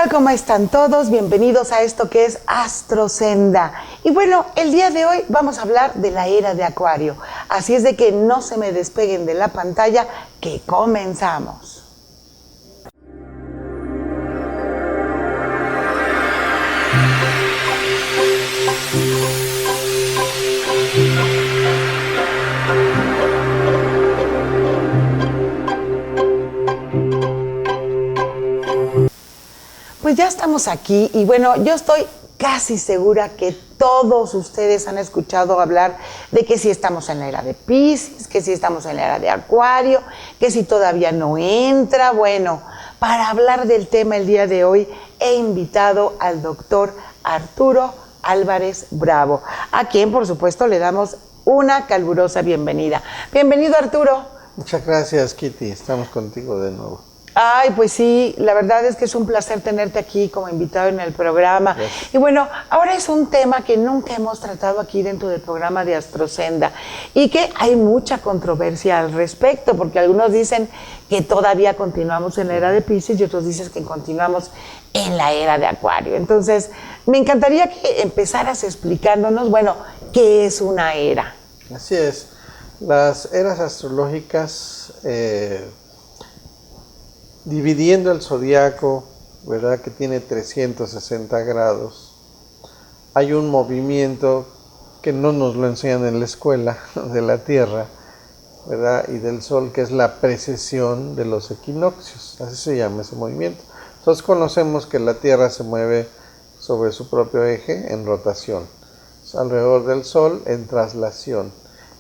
tal? ¿Cómo están todos? Bienvenidos a esto que es Astrosenda. Y bueno, el día de hoy vamos a hablar de la era de Acuario. Así es de que no se me despeguen de la pantalla, que comenzamos. Pues ya estamos aquí y bueno, yo estoy casi segura que todos ustedes han escuchado hablar de que si estamos en la era de Piscis, que si estamos en la era de Acuario, que si todavía no entra. Bueno, para hablar del tema el día de hoy he invitado al doctor Arturo Álvarez Bravo, a quien por supuesto le damos una calurosa bienvenida. Bienvenido, Arturo. Muchas gracias, Kitty. Estamos contigo de nuevo. Ay, pues sí, la verdad es que es un placer tenerte aquí como invitado en el programa. Gracias. Y bueno, ahora es un tema que nunca hemos tratado aquí dentro del programa de Astrosenda y que hay mucha controversia al respecto, porque algunos dicen que todavía continuamos en la era de Piscis y otros dicen que continuamos en la era de Acuario. Entonces, me encantaría que empezaras explicándonos, bueno, ¿qué es una era? Así es. Las eras astrológicas, dividiendo el zodiaco, ¿verdad?, que tiene 360 grados, hay un movimiento que no nos lo enseñan en la escuela de la Tierra, ¿verdad?, y del Sol, que es la precesión de los equinoccios. Así se llama ese movimiento. Entonces conocemos que la Tierra se mueve sobre su propio eje en rotación, alrededor del Sol en traslación.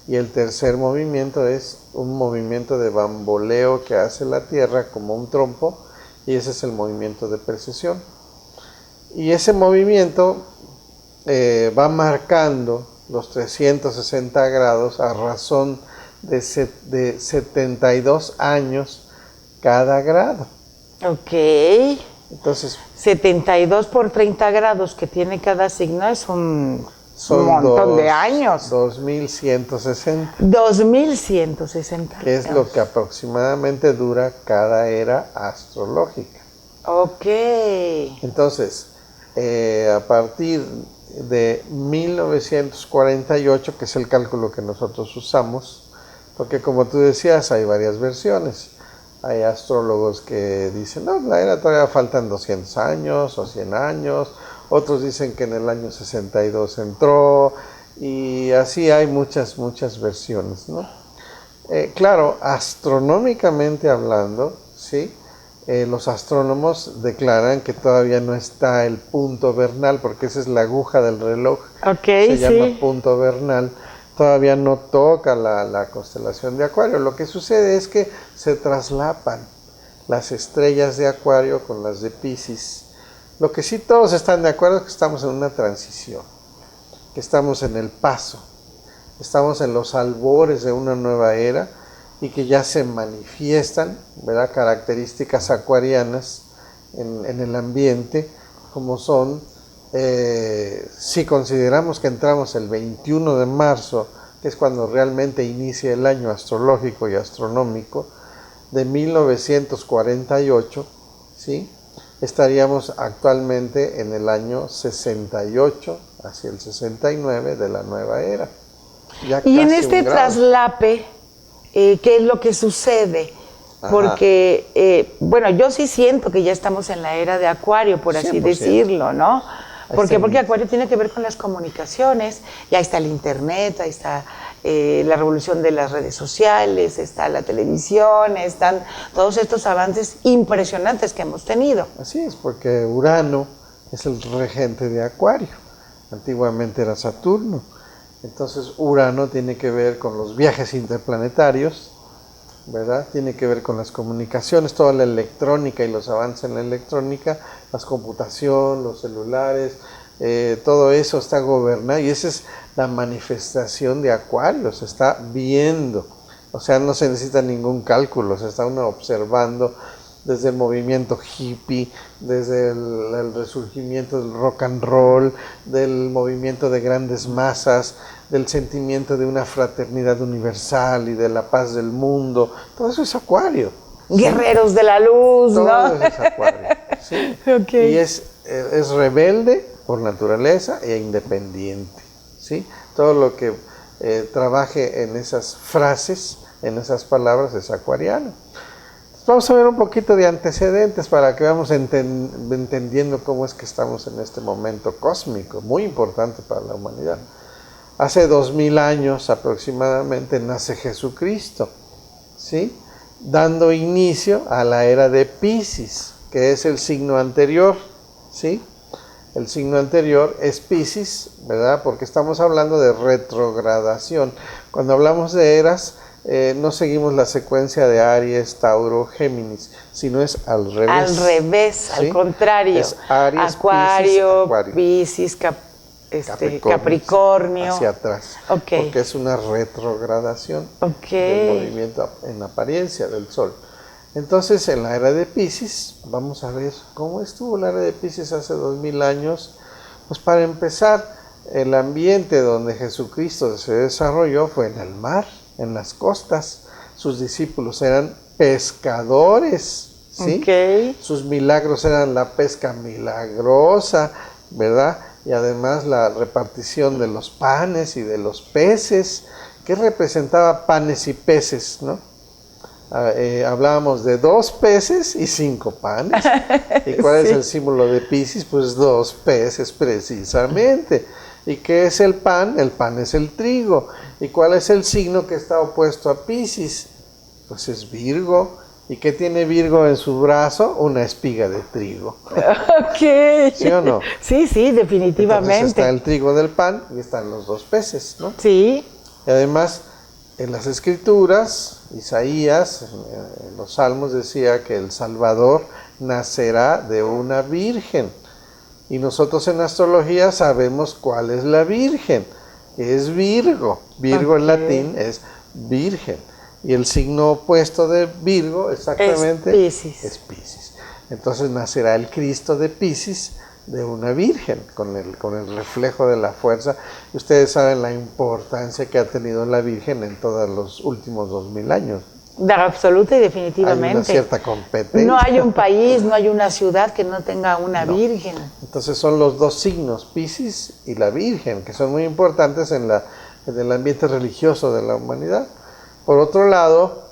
Y el tercer movimiento es un movimiento de bamboleo que hace la Tierra como un trompo, y ese es el movimiento de precesión. Y ese movimiento va marcando los 360 grados a razón de 72 años cada grado. Ok. Entonces, 72 por 30 grados que tiene cada signo es un montón de años. 2160. 2160. Que es lo que aproximadamente dura cada era astrológica. Ok. Entonces, a partir de 1948, que es el cálculo que nosotros usamos, porque como tú decías, hay varias versiones. Hay astrólogos que dicen, no, la era todavía faltan 200 años o 100 años. Otros dicen que en el año 62 entró, y así hay muchas versiones, ¿no? Claro, astronómicamente hablando, ¿sí? Los astrónomos declaran que todavía no está el punto vernal, porque esa es la aguja del reloj, se llama punto vernal. Todavía no toca la constelación de Acuario. Lo que sucede es que se traslapan las estrellas de Acuario con las de Piscis. Lo que sí todos están de acuerdo es que estamos en una transición, que estamos en el paso, estamos en los albores de una nueva era, y que ya se manifiestan, ¿verdad?, características acuarianas en el ambiente, como son, si consideramos que entramos el 21 de marzo, que es cuando realmente inicia el año astrológico y astronómico, de 1948, ¿sí?, estaríamos actualmente en el año 68 hacia el 69 de la nueva era. Y en este traslape, ¿qué es lo que sucede? Ajá. Porque, bueno, yo sí siento que ya estamos en la era de Acuario, por así 100%. decirlo, ¿no? ¿Por qué? Está Porque Acuario tiene que ver con las comunicaciones, y ahí está el internet, ahí está la revolución de las redes sociales, está la televisión, están todos estos avances impresionantes que hemos tenido. Así es, porque Urano es el regente de Acuario, antiguamente era Saturno. Entonces Urano tiene que ver con los viajes interplanetarios, ¿verdad? Tiene que ver con las comunicaciones, toda la electrónica y los avances en la electrónica, las computación, los celulares, todo eso está gobernado, y esa es la manifestación de Acuario, se está viendo, o sea, no se necesita ningún cálculo, se está uno observando desde el movimiento hippie, desde el resurgimiento del rock and roll, del movimiento de grandes masas, del sentimiento de una fraternidad universal y de la paz del mundo. Todo eso es Acuario. Guerreros de la luz, todo ¿no? Todo eso es Acuario, ¿sí? Okay. Y es rebelde por naturaleza e independiente, ¿sí? Todo lo que trabaje en esas frases, en esas palabras, es acuariano. Vamos a ver un poquito de antecedentes para que vayamos entendiendo cómo es que estamos en este momento cósmico, muy importante para la humanidad. Hace 2000 años aproximadamente nace Jesucristo, ¿sí? Dando inicio a la era de Piscis, que es el signo anterior, ¿sí? El signo anterior es Piscis, ¿verdad? Porque estamos hablando de retrogradación. Cuando hablamos de eras, no seguimos la secuencia de Aries, Tauro, Géminis, sino es al revés. Al revés, ¿sí? Al contrario. Es Aries, Acuario, Piscis, Capricornio. Hacia atrás. Okay. Porque es una retrogradación del movimiento en apariencia del Sol. Entonces, en la era de Piscis, vamos a ver cómo estuvo la era de Piscis hace 2000 años. Pues para empezar, el ambiente donde Jesucristo se desarrolló fue en el mar, en las costas. Sus discípulos eran pescadores, ¿sí? Okay. Sus milagros eran la pesca milagrosa, ¿verdad? Y además la repartición de los panes y de los peces. ¿Qué representaba panes y peces, no? Hablábamos de 2 peces y 5 panes. ¿Y cuál es el símbolo de Piscis? Pues 2 peces precisamente. ¿Y qué es el pan? El pan es el trigo. ¿Y cuál es el signo que está opuesto a Piscis? Pues es Virgo. ¿Y qué tiene Virgo en su brazo? Una espiga de trigo. Ok. ¿Sí o no? Sí, sí, definitivamente. Entonces está el trigo del pan y están los 2 peces, ¿no? Sí. Y además, en las Escrituras, Isaías, en los Salmos decía que el Salvador nacerá de una virgen. Y nosotros en astrología sabemos cuál es la virgen. Es Virgo. Virgo en latín es virgen. Y el signo opuesto de Virgo exactamente es Piscis. Entonces nacerá el Cristo de Piscis de una virgen, con el reflejo de la fuerza. Y ustedes saben la importancia que ha tenido la Virgen en todos los últimos 2000 años. Absoluta y definitivamente. Hay una cierta competencia. No hay un país, no hay una ciudad que no tenga una virgen. Entonces son los 2 signos, Piscis y la Virgen, que son muy importantes en el ambiente religioso de la humanidad. Por otro lado,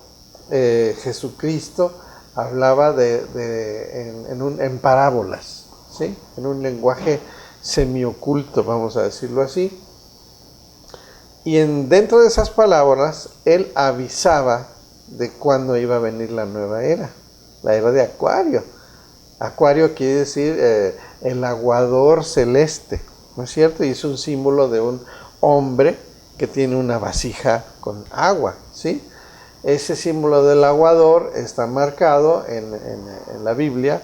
Jesucristo hablaba en parábolas, ¿sí? En un lenguaje semioculto, vamos a decirlo así. Y dentro de esas palabras, él avisaba de cuándo iba a venir la nueva era, la era de Acuario. Acuario quiere decir el aguador celeste, ¿no es cierto? Y es un símbolo de un hombre que tiene una vasija con agua, ¿sí? Ese símbolo del aguador está marcado en la Biblia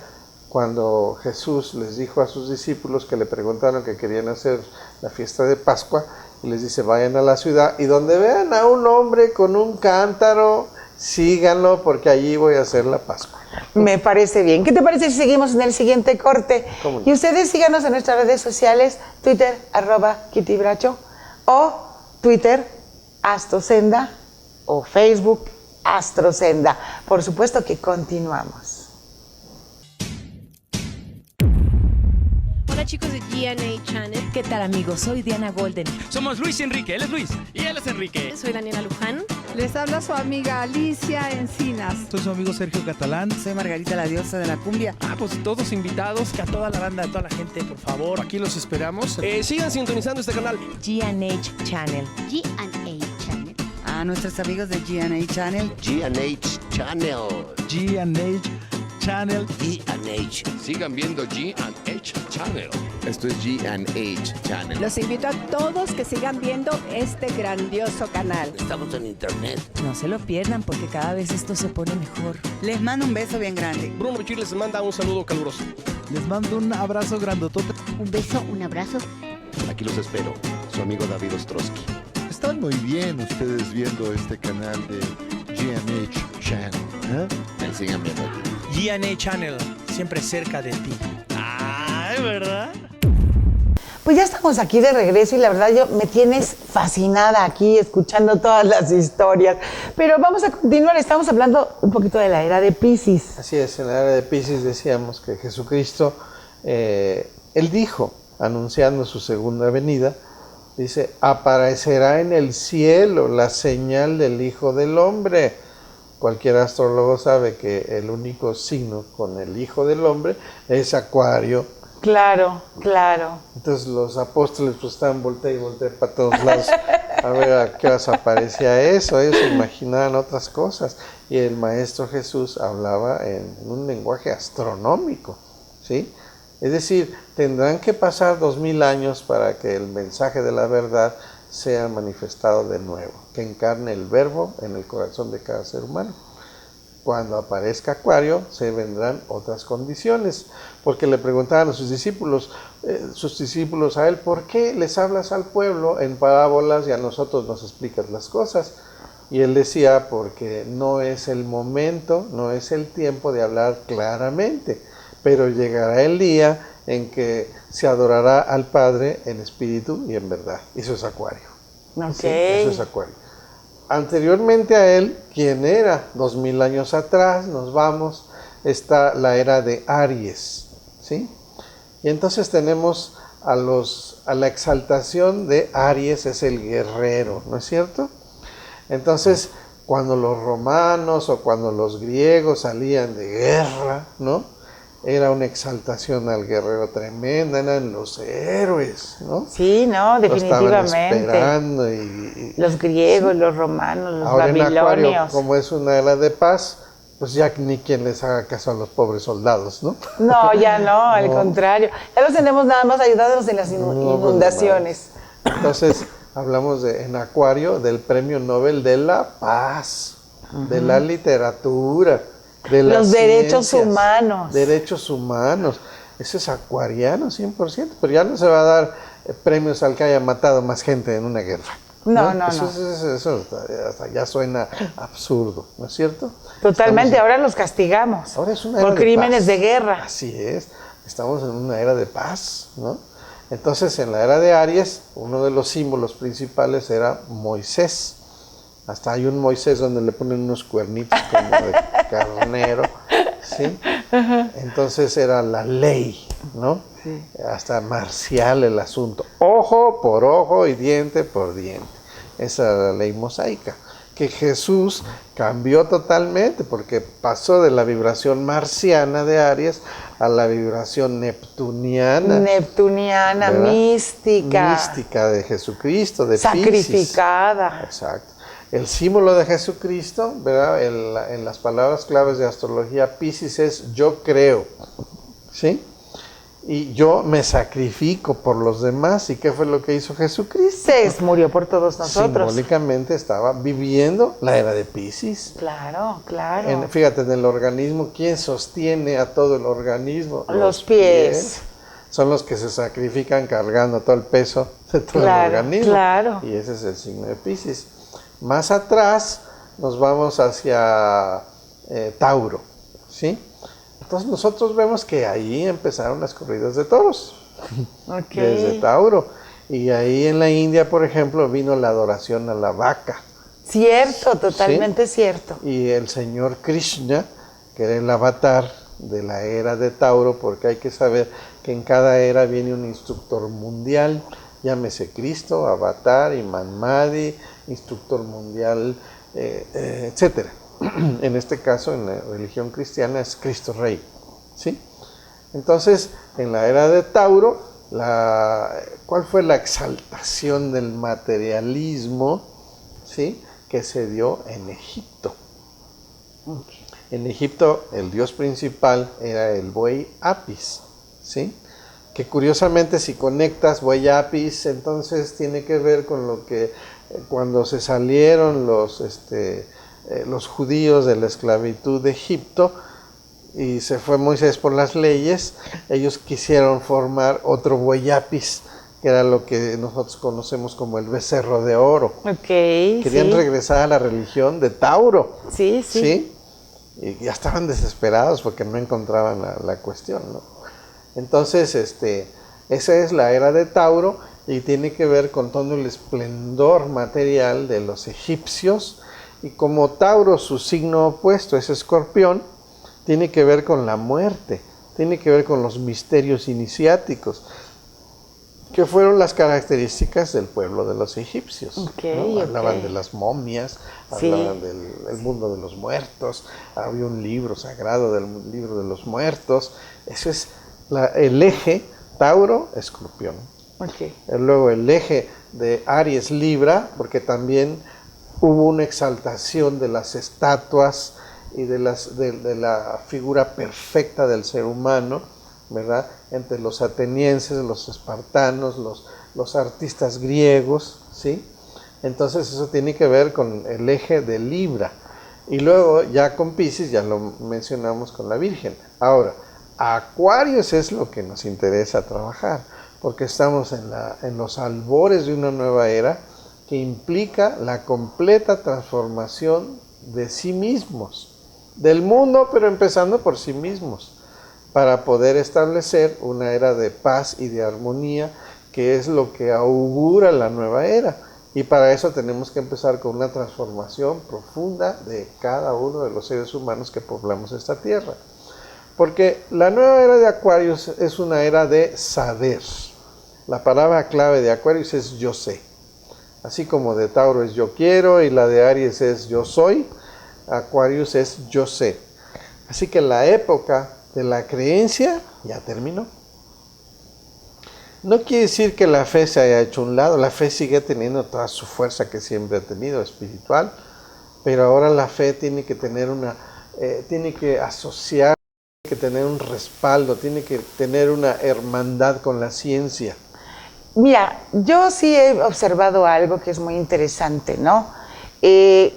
cuando Jesús les dijo a sus discípulos que le preguntaron que querían hacer la fiesta de Pascua, y les dice, vayan a la ciudad y donde vean a un hombre con un cántaro, síganlo porque allí voy a hacer la Pascua. Me parece bien. ¿Qué te parece si seguimos en el siguiente corte? ¿Cómo no? Y ustedes síganos en nuestras redes sociales, Twitter, @KittyBracho, o Twitter, Astrosenda, o Facebook, Astrosenda. Por supuesto que continuamos. Hola chicos de GNA Channel. ¿Qué tal amigos? Soy Diana Golden. Somos Luis y Enrique, él es Luis y él es Enrique. Soy Daniela Luján. Les habla su amiga Alicia Encinas. Soy su amigo Sergio Catalán. Soy Margarita, la diosa de la cumbia. Pues todos invitados, que a toda la banda, a toda la gente, por favor, aquí los esperamos. Sigan sintonizando este canal. GNH Channel. GNA Channel. A nuestros amigos de GNA Channel. GNH Channel. GNH Channel. GNH. Sigan viendo GNH Channel. Esto es GNH Channel. Los invito a todos que sigan viendo este grandioso canal. Estamos en internet. No se lo pierdan porque cada vez esto se pone mejor. Les mando un beso bien grande. Bruno Bichir les manda un saludo caluroso. Les mando un abrazo grandotote. Un beso, un abrazo. Aquí los espero. Su amigo David Ostrowski. Están muy bien ustedes viendo este canal de GNH Channel. Me sigan viendo aquí. GNA Channel, siempre cerca de ti. Ay, ¿verdad? Pues ya estamos aquí de regreso y la verdad me tienes fascinada aquí escuchando todas las historias. Pero vamos a continuar, estamos hablando un poquito de la era de Piscis. Así es, en la era de Piscis decíamos que Jesucristo, Él dijo, anunciando su segunda venida, dice, aparecerá en el cielo la señal del Hijo del Hombre. Cualquier astrólogo sabe que el único signo con el Hijo del Hombre es Acuario. Claro, claro. Entonces los apóstoles pues estaban voltea y voltea para todos lados a ver a qué horas aparecía eso. Ellos se imaginaban otras cosas. Y el Maestro Jesús hablaba en un lenguaje astronómico, ¿sí? Es decir, tendrán que pasar 2000 años para que el mensaje de la verdad sea manifestado de nuevo, que encarne el verbo en el corazón de cada ser humano. Cuando aparezca Acuario, se vendrán otras condiciones, porque le preguntaban a sus discípulos a él, ¿por qué les hablas al pueblo en parábolas y a nosotros nos explicas las cosas? Y él decía, porque no es el momento, no es el tiempo de hablar claramente, pero llegará el día en que se adorará al Padre en espíritu y en verdad. Eso es Acuario. Okay. ¿Sí? Eso es Acuario. Anteriormente a él, ¿quién era? 2000 años atrás, nos vamos, está la era de Aries, ¿sí? Y entonces tenemos a la exaltación de Aries, es el guerrero, ¿no es cierto? Entonces, cuando los romanos o cuando los griegos salían de guerra, ¿no? Era una exaltación al guerrero tremenda, eran los héroes, ¿no? Sí, no, definitivamente. Lo estaban esperando y los griegos, sí. Los romanos, los ahora babilonios. En Acuario, como es una era de paz, pues ya ni quien les haga caso a los pobres soldados, ¿no? No, ya no, al contrario. Ya los tenemos nada más ayudados en las inundaciones. Entonces, hablamos en Acuario del Premio Nobel de la Paz, de la literatura, de las los derechos ciencias, humanos. Derechos humanos. Eso es acuariano 100%, pero ya no se va a dar premios al que haya matado más gente en una guerra. No. Eso ya suena absurdo, ¿no es cierto? Totalmente, ahora los castigamos ahora es una era por crímenes de de guerra. Así es, estamos en una era de paz, ¿no? Entonces, en la era de Aries, uno de los símbolos principales era Moisés. Hasta hay un Moisés donde le ponen unos cuernitos como de carnero, ¿sí? Entonces era la ley, ¿no? Sí. Hasta marcial el asunto. Ojo por ojo y diente por diente. Esa era la ley mosaica. Que Jesús cambió totalmente porque pasó de la vibración marciana de Aries a la vibración neptuniana. Neptuniana, ¿verdad? Mística. Mística de Jesucristo, de sacrificada. Piscis. Exacto. El símbolo de Jesucristo, ¿verdad? En las palabras claves de astrología, Piscis es yo creo, ¿sí? Y yo me sacrifico por los demás. ¿Y qué fue lo que hizo Jesucristo? Se murió por todos nosotros. Simbólicamente estaba viviendo la era de Piscis. Claro, claro. Fíjate, en el organismo, ¿quién sostiene a todo el organismo? Los pies. Son los que se sacrifican cargando todo el peso de todo el organismo. Claro. Y ese es el signo de Piscis. Más atrás nos vamos hacia Tauro, ¿sí? Entonces nosotros vemos que ahí empezaron las corridas de toros, desde Tauro. Y ahí en la India, por ejemplo, vino la adoración a la vaca. Cierto, totalmente cierto. Y el señor Krishna, que era el avatar de la era de Tauro, porque hay que saber que en cada era viene un instructor mundial, llámese Cristo, Avatar, Manmadi, instructor mundial, etcétera. En este caso, en la religión cristiana, es Cristo Rey, ¿sí? Entonces, en la era de Tauro, ¿cuál fue la exaltación del materialismo, ¿sí? Que se dio en Egipto? Okay. En Egipto, el dios principal era el buey Apis, ¿sí? Que curiosamente, si conectas buey Apis, entonces tiene que ver con lo que cuando se salieron los judíos de la esclavitud de Egipto y se fue Moisés por las leyes, ellos quisieron formar otro buey Apis, que era lo que nosotros conocemos como el becerro de oro. Okay, querían regresar a la religión de Tauro. Sí. ¿Sí? Y ya estaban desesperados porque no encontraban la cuestión, ¿no? Entonces, Esa es la era de Tauro y tiene que ver con todo el esplendor material de los egipcios. Y como Tauro, su signo opuesto es Escorpión, tiene que ver con la muerte, tiene que ver con los misterios iniciáticos, que fueron las características del pueblo de los egipcios. ¿No? Hablaban de las momias, hablaban del mundo de los muertos, había un libro sagrado del libro de los muertos. Ese es el eje Tauro-Escorpión. Luego el eje de Aries-Libra, porque también hubo una exaltación de las estatuas y de la figura perfecta del ser humano, ¿verdad? Entre los atenienses, los espartanos, los artistas griegos, ¿sí? Entonces eso tiene que ver con el eje de Libra. Y luego ya con Piscis, ya lo mencionamos con la Virgen. Ahora, Acuarios es lo que nos interesa trabajar, porque estamos en los albores de una nueva era que implica la completa transformación de sí mismos, del mundo, pero empezando por sí mismos, para poder establecer una era de paz y de armonía, que es lo que augura la nueva era. Y para eso tenemos que empezar con una transformación profunda de cada uno de los seres humanos que poblamos esta tierra. Porque la nueva era de Acuarios es una era de saber. La palabra clave de Acuarios es yo sé. Así como de Tauro es yo quiero y la de Aries es yo soy, Acuarios es yo sé. Así que la época de la creencia ya terminó. No quiere decir que la fe se haya hecho a un lado, la fe sigue teniendo toda su fuerza que siempre ha tenido, espiritual, pero ahora la fe tiene que tener tiene que asociar, tiene que tener un respaldo, tiene que tener una hermandad con la ciencia. Mira, yo sí he observado algo que es muy interesante, ¿no? Que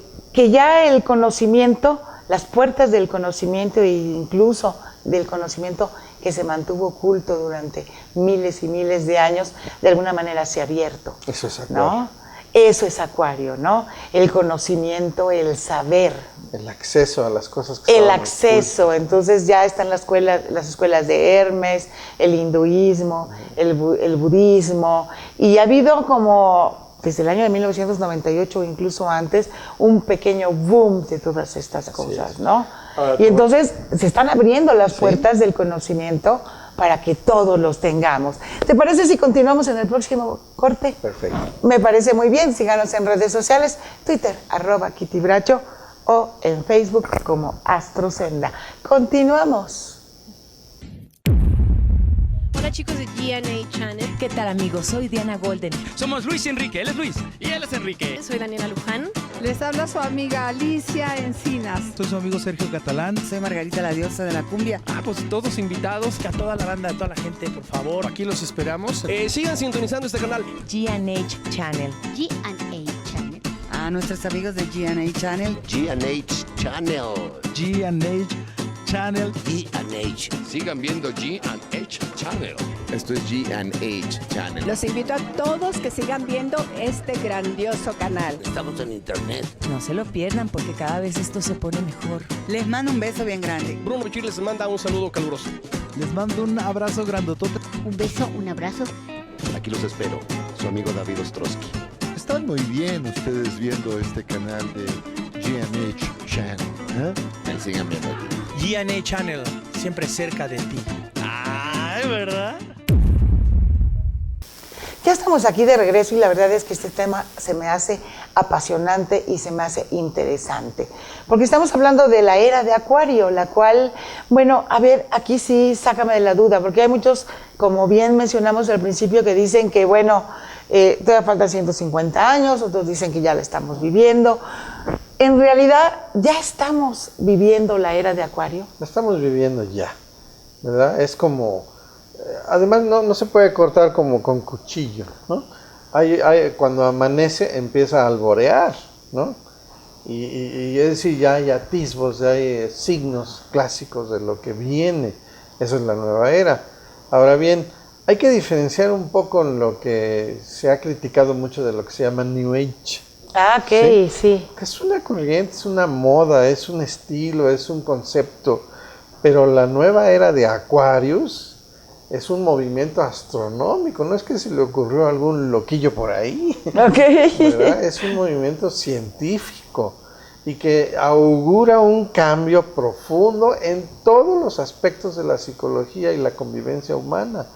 ya el conocimiento, las puertas del conocimiento e incluso del conocimiento que se mantuvo oculto durante miles y miles de años, de alguna manera se ha abierto. Eso es Acuario. ¿No? Eso es Acuario, ¿no? El conocimiento, el saber. El acceso a las cosas que El estaban acceso, ocultas. Entonces ya están las escuelas de Hermes, el hinduismo, el budismo, y ha habido como desde el año de 1998 o incluso antes, un pequeño boom de todas estas cosas, ¿no? Ahora, Y entonces se están abriendo las puertas del conocimiento para que todos los tengamos. ¿Te parece si continuamos en el próximo corte? Perfecto. Me parece muy bien. Síganos en redes sociales, Twitter, @KittyBracho, o en Facebook como Astrosenda. Continuamos. Hola chicos de GNA Channel. ¿Qué tal, amigos? Soy Diana Golden. Somos Luis y Enrique, él es Luis y él es Enrique. Soy Daniela Luján. Les habla su amiga Alicia Encinas. Soy su amigo Sergio Catalán. Soy Margarita, la diosa de la cumbia. Pues todos invitados, que a toda la banda, a toda la gente, por favor, aquí los esperamos. Sigan sintonizando este canal. GNH Channel. G&A Channel. A nuestros amigos de GNA Channel. G&H Channel. GNH Channel. G&H. Sigan viendo G&H Channel. Esto es G&H Channel. Los invito a todos que sigan viendo este grandioso canal. Estamos en internet. No se lo pierdan porque cada vez esto se pone mejor. Les mando un beso bien grande. Bruno Bichir les manda un saludo caluroso. Les mando un abrazo grandotote. Un beso, un abrazo. Aquí los espero. Su amigo David Ostrowski. Están muy bien ustedes viendo este canal de G&H Channel. Ahí sigan viendo aquí. GNA Channel, siempre cerca de ti. Ay, ¿verdad? Ya estamos aquí de regreso y la verdad es que este tema se me hace apasionante y se me hace interesante. Porque estamos hablando de la era de Acuario, la cual, bueno, a ver, aquí sí sácame de la duda, porque hay muchos, como bien mencionamos al principio, que dicen que, bueno, todavía faltan 150 años, otros dicen que ya la estamos viviendo. En realidad, ya estamos viviendo la era de Acuario. La estamos viviendo ya, ¿verdad? Es como, además no se puede cortar como con cuchillo, ¿no? Cuando amanece empieza a alborear, ¿no? Y es decir, ya hay atisbos, ya hay signos clásicos de lo que viene. Eso es la nueva era. Ahora bien, hay que diferenciar un poco en lo que se ha criticado mucho de lo que se llama New Age. Ah, ok, sí. Que es una corriente, es una moda, es un estilo, es un concepto. Pero la nueva era de Aquarius es un movimiento astronómico, no es que se le ocurrió a algún loquillo por ahí, Okay. ¿verdad? Es un movimiento científico y que augura un cambio profundo en todos los aspectos de la psicología y la convivencia humana.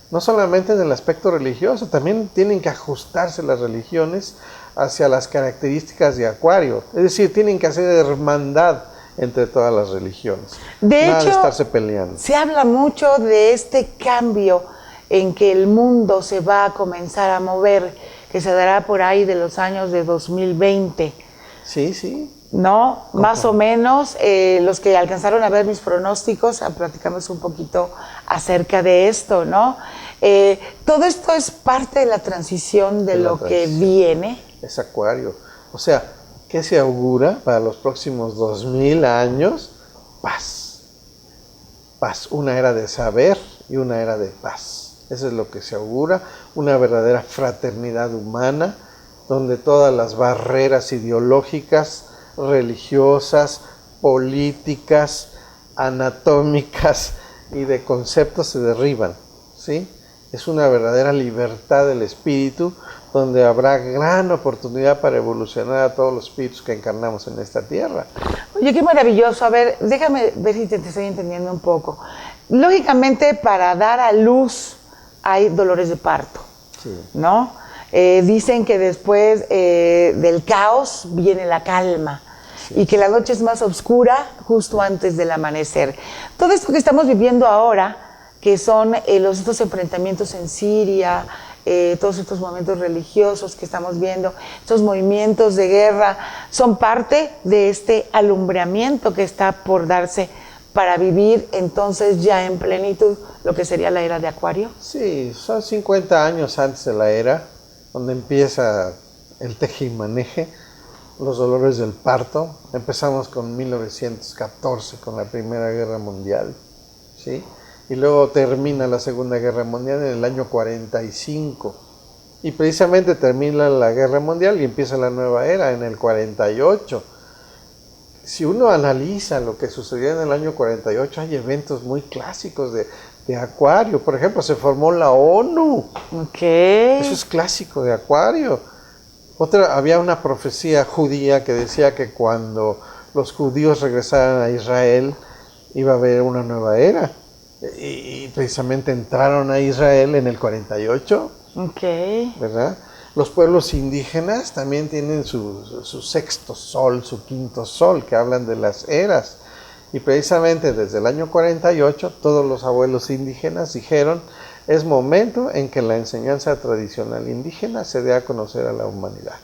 No solamente en el aspecto religioso, también tienen que ajustarse las religiones hacia las características de Acuario. Es decir, tienen que hacer hermandad entre todas las religiones. De Nada hecho, de estarse peleando. se habla mucho de este cambio en que el mundo se va a comenzar a mover, que se dará por ahí de los años de 2020. Sí, sí. ¿No? Más o menos, los que alcanzaron a ver mis pronósticos, platicamos un poquito acerca de esto, ¿no? Todo esto es parte de la transición de lo que viene. Es Acuario. O sea, ¿qué se augura para los próximos 2000 años? Paz. Paz, una era de saber y una era de paz. Eso es lo que se augura, una verdadera fraternidad humana, donde todas las barreras ideológicas, religiosas, políticas, anatómicas y de conceptos se derriban, ¿sí? Es una verdadera libertad del espíritu, donde habrá gran oportunidad para evolucionar a todos los espíritus que encarnamos en esta tierra. Oye, qué maravilloso. A ver, déjame ver si te estoy entendiendo un poco. Lógicamente, para dar a luz hay dolores de parto, Sí. ¿no? Dicen que después del caos viene la calma. Y que la noche es más oscura justo antes del amanecer. Todo esto que estamos viviendo ahora, que son estos enfrentamientos en Siria, todos estos momentos religiosos que estamos viendo, estos movimientos de guerra, son parte de este alumbramiento que está por darse para vivir entonces ya en plenitud lo que sería la era de Acuario. Sí, son 50 años antes de la era, donde empieza el tejimaneje, los dolores del parto. Empezamos con 1914, con la Primera Guerra Mundial, ¿sí? Y luego termina la Segunda Guerra Mundial en el año 45. Y precisamente termina la Guerra Mundial y empieza la nueva era en el 48. Si uno analiza lo que sucedió en el año 48, hay eventos muy clásicos de Acuario. Por ejemplo, se formó la ONU. Okay. Eso es clásico de Acuario. Había una profecía judía que decía que cuando los judíos regresaran a Israel iba a haber una nueva era. Y precisamente entraron a Israel en el 48. Okay. ¿Verdad? Los pueblos indígenas también tienen su sexto sol, su quinto sol, que hablan de las eras. Y precisamente desde el año 48, todos los abuelos indígenas dijeron: es momento en que la enseñanza tradicional indígena se dé a conocer a la humanidad,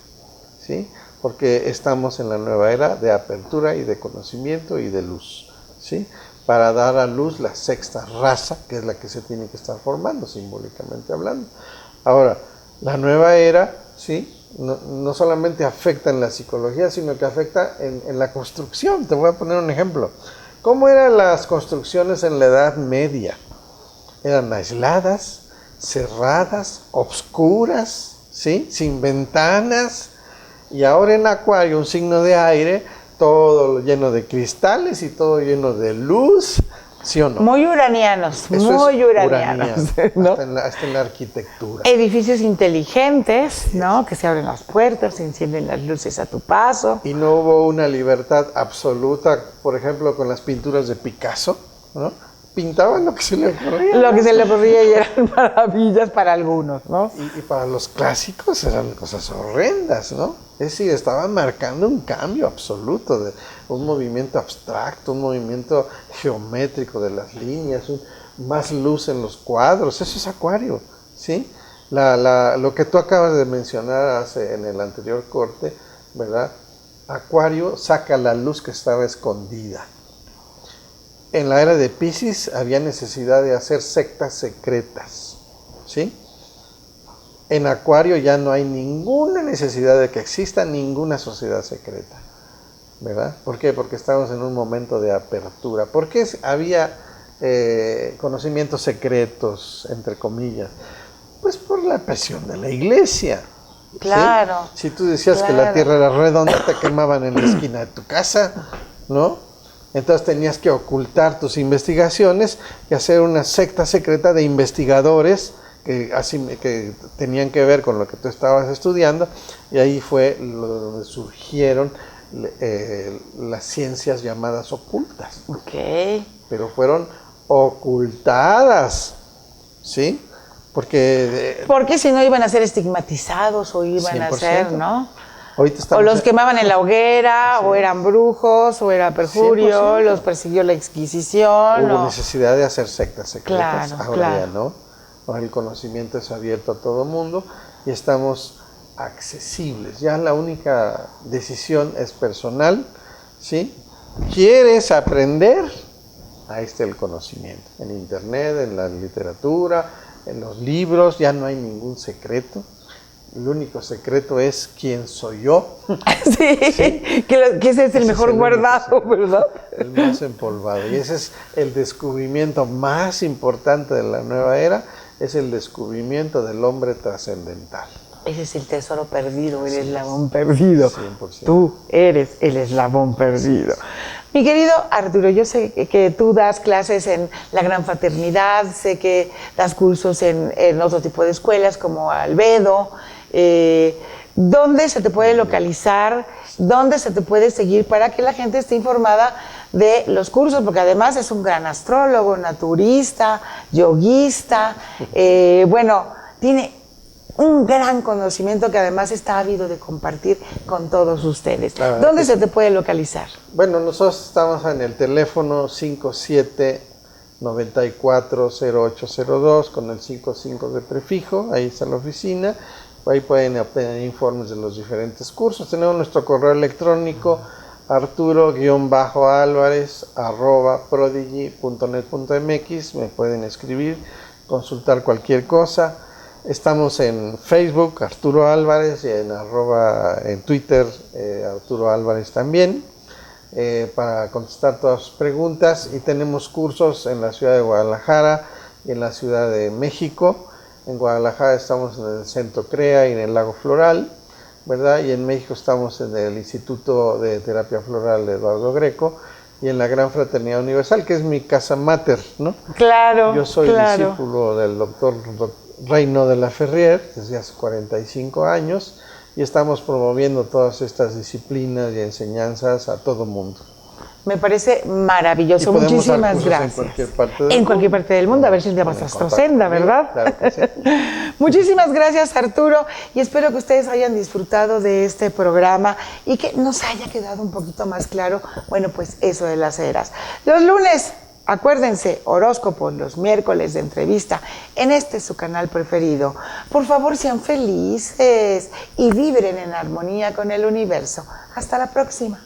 ¿sí? Porque estamos en la nueva era de apertura y de conocimiento y de luz, ¿sí? Para dar a luz la sexta raza, que es la que se tiene que estar formando, simbólicamente hablando. Ahora, la nueva era, ¿sí? No solamente afecta en la psicología, sino que afecta en la construcción. Te voy a poner un ejemplo. ¿Cómo eran las construcciones en la Edad Media? Eran aisladas, cerradas, obscuras, ¿sí? Sin ventanas. Y ahora en Acuario, un signo de aire, todo lleno de cristales y todo lleno de luz, ¿sí o no? Muy uranianos, Eso muy es uranianos, ¿no? hasta en la arquitectura. Edificios inteligentes, ¿no? Que se abren las puertas, se encienden las luces a tu paso. Y no hubo una libertad absoluta, por ejemplo, con las pinturas de Picasso, ¿no? Pintaban lo que se le ocurría. Lo que se le ocurría y eran maravillas para algunos, ¿no? Y para los clásicos eran cosas horrendas, ¿no? Es decir, estaban marcando un cambio absoluto, de un movimiento abstracto, un movimiento geométrico de las líneas, más luz en los cuadros. Eso es Acuario, ¿sí? Lo que tú acabas de mencionar en el anterior corte, ¿verdad? Acuario saca la luz que estaba escondida. En la era de Piscis había necesidad de hacer sectas secretas, ¿sí? En Acuario ya no hay ninguna necesidad de que exista ninguna sociedad secreta, ¿verdad? ¿Por qué? Porque estamos en un momento de apertura. ¿Por qué había conocimientos secretos, entre comillas? Pues por la presión de la iglesia. Claro. ¿Sí? Si tú decías que la tierra era redonda, te quemaban en la esquina de tu casa, ¿no? Entonces tenías que ocultar tus investigaciones y hacer una secta secreta de investigadores que tenían que ver con lo que tú estabas estudiando, y ahí fue donde surgieron las ciencias llamadas ocultas. Ok. Pero fueron ocultadas, ¿sí? Porque si no iban a ser estigmatizados o iban 100%. A ser, ¿no? Ahorita o los quemaban en la hoguera, sí. O eran brujos, o era perjurio, 100%. Los persiguió la Inquisición. Hubo necesidad de hacer sectas secretas, claro, ahora claro. Ya no. Ahora el conocimiento es abierto a todo mundo y estamos accesibles. Ya la única decisión es personal, ¿sí? ¿Quieres aprender? Ahí está el conocimiento. En internet, en la literatura, en los libros, ya no hay ningún secreto. El único secreto es quién soy yo. Sí, ¿sí? Que ese es el mejor guardado, ¿verdad? El más empolvado. Y ese es el descubrimiento más importante de la nueva era, es el descubrimiento del hombre trascendental. Ese es el tesoro perdido, el eslabón perdido. 100%. Tú eres el eslabón perdido. Mi querido Arturo, yo sé que tú das clases en la Gran Fraternidad, sé que das cursos en otro tipo de escuelas como Albedo. ¿Dónde se te puede localizar? ¿Dónde se te puede seguir para que la gente esté informada de los cursos? Porque además es un gran astrólogo, naturista, yoguista, bueno, tiene un gran conocimiento que además está ávido de compartir con todos ustedes. ¿Dónde se te puede localizar? Bueno, nosotros estamos en el teléfono 57940802 con el 55 de prefijo, ahí está la oficina. Ahí pueden obtener informes de los diferentes cursos. Tenemos nuestro correo electrónico arturo-alvarez@prodigy.net.mx. Me pueden escribir, consultar cualquier cosa. Estamos en Facebook, Arturo Álvarez, y en Twitter, Arturo Álvarez también, para contestar todas sus preguntas. Y tenemos cursos en la ciudad de Guadalajara y en la Ciudad de México. En Guadalajara estamos en el Centro CREA y en el Lago Floral, ¿verdad? Y en México estamos en el Instituto de Terapia Floral de Eduardo Greco y en la Gran Fraternidad Universal, que es mi casa mater, ¿no? Claro, yo soy discípulo del doctor Reino de la Ferrier desde hace 45 años y estamos promoviendo todas estas disciplinas y enseñanzas a todo mundo. Me parece maravilloso. Muchísimas gracias. En cualquier parte del mundo, a ver si te vas a Astrosenda, ¿verdad? Claro que sí. Muchísimas gracias, Arturo, y espero que ustedes hayan disfrutado de este programa y que nos haya quedado un poquito más claro, bueno, pues eso de las eras. Los lunes, acuérdense, horóscopos, los miércoles de entrevista, en su canal preferido. Por favor, sean felices y vibren en armonía con el universo. Hasta la próxima.